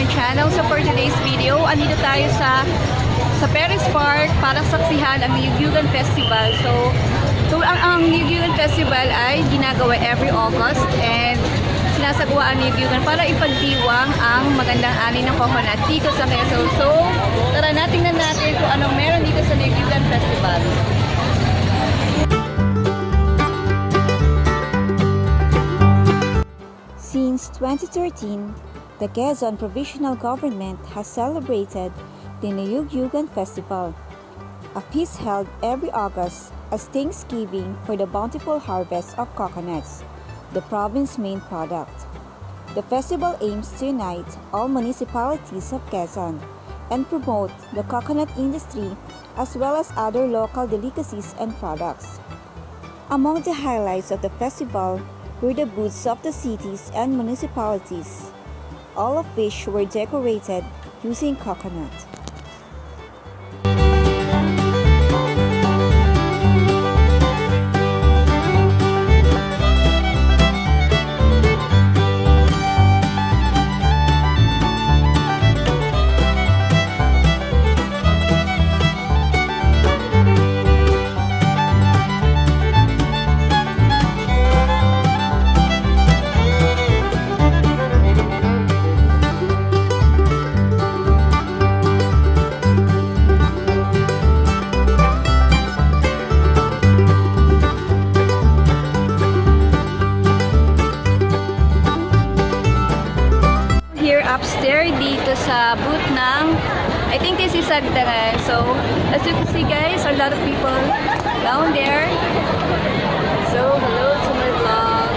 aking channel. So for today's video, andito tayo sa Perez Park para saksihan ang Niyogyugan Festival. So ang Niyogyugan Festival ay ginagawa every August and sinasagawa ang Niyogyugan para ipagdiwang ang magandang ani ng coconut dito sa Quezon. So tara tingnan natin kung anong meron dito sa Niyogyugan Festival. Since 2013, the Quezon Provisional Government has celebrated the Niyogyugan Festival, a feast held every August as Thanksgiving for the bountiful harvest of coconuts, the province's main product. The festival aims to unite all municipalities of Quezon and promote the coconut industry as well as other local delicacies and products. Among the highlights of the festival were the booths of the cities and municipalities, all of which were decorated using coconut. Upstairs dito sa booth ng I think this is Sagdaran. So as you can see guys, a lot of people down there. So hello to my vlog.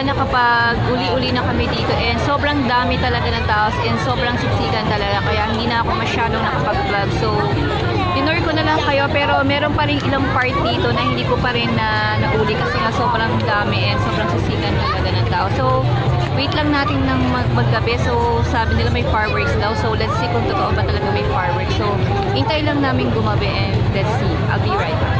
Nakapag uli-uli na kami dito and sobrang dami talaga ng tao and sobrang siksikan talaga kaya hindi na ako masyadong nakapag-vlog. So dinor ko na lang kayo pero meron pa rin ilang part dito na hindi ko pa rin na nauli kasi nga sobrang dami and sobrang siksikan talaga ng tao. So wait lang natin ng maggabi. So sabi nila may fireworks daw. So let's see kung totoo ba talaga may fireworks. So hintay lang namin gumabi and let's see. I'll be right back.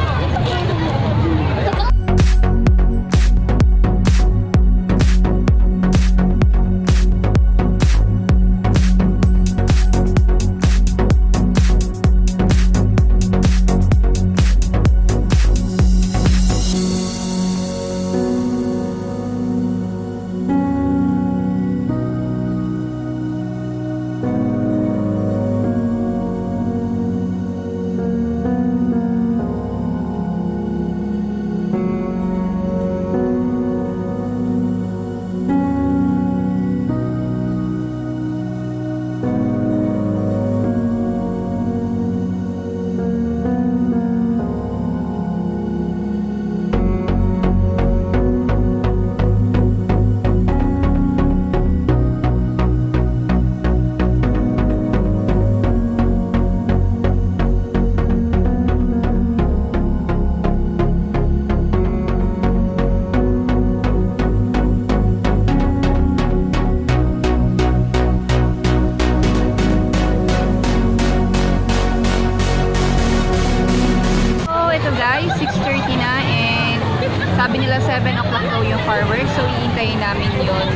hanggang 7 o'clock daw yung fireworks. So, iintayin namin yun.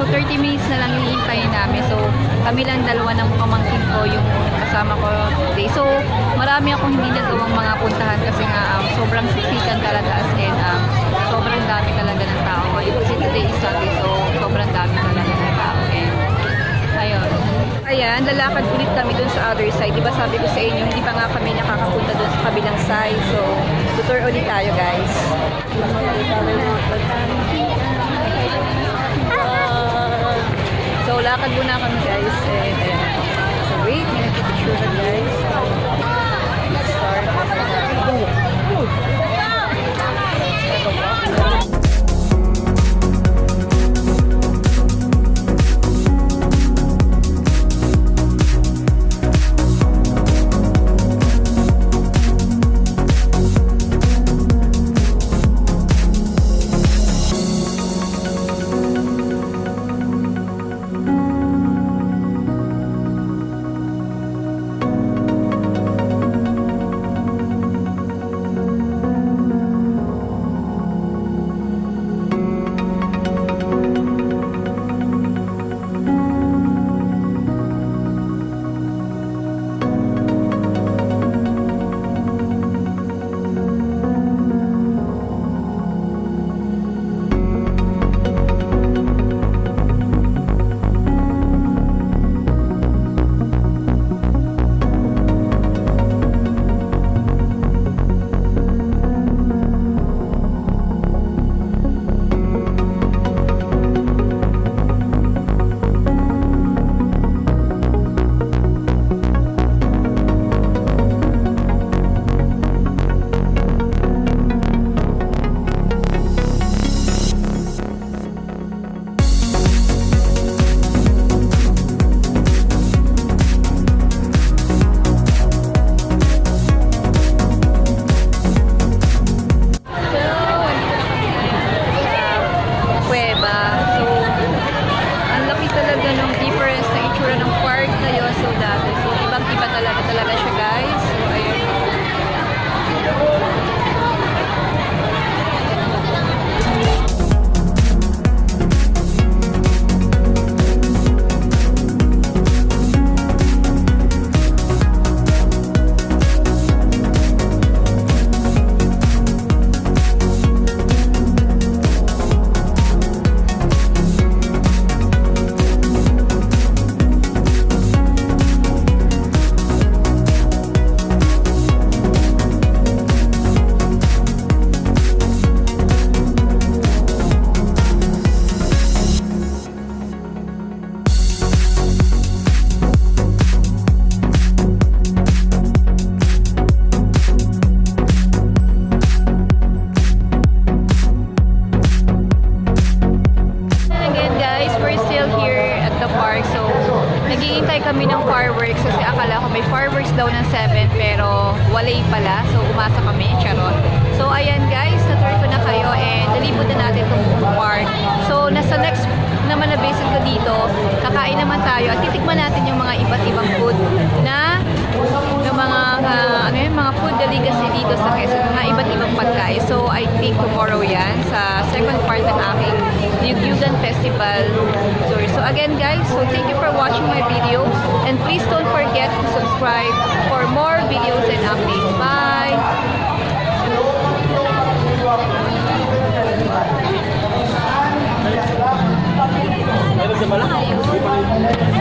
So, 30 minutes na lang yung iintayin namin. So, kami lang dalawa ng pamangkin ko yung kasama ko today. So, marami akong hindi nagawang mga puntahan kasi nga sobrang siksikan talaga as in. Sobrang dami talaga ng tao. Kasi today is Sunday, so sobrang dami talaga ng tao. And, ayun. Ayan, lalakad ulit kami dun sa other side. Diba sabi ko sa inyo, hindi pa nga kami nakakapunta dun sa kabilang side. So, tutor ulit tayo, guys. So, lakad muna kami, guys. And, so, wait, may nagpipicture na, guys. Let's start. Talaga siya, guys. So, ayun. Kami ng fireworks kasi akala ko may fireworks daw ng 7 pero walay pala. So, umasa kami. Charot. So, ayan guys. Natuloy ko na kayo and nalibot na natin itong park. So, nasa next naman na visit ko dito, kakain naman tayo at titikman natin yung mga iba't ibang food na yung mga food delicacy dito sa Quezon, mga iba't ibang pagkain. So, I think tomorrow yan sa second part ng aking Niyogyugan Festival tour. So, again guys, so thank you for watching my video and please don't forget to subscribe for more videos and updates. Bye! Ayun.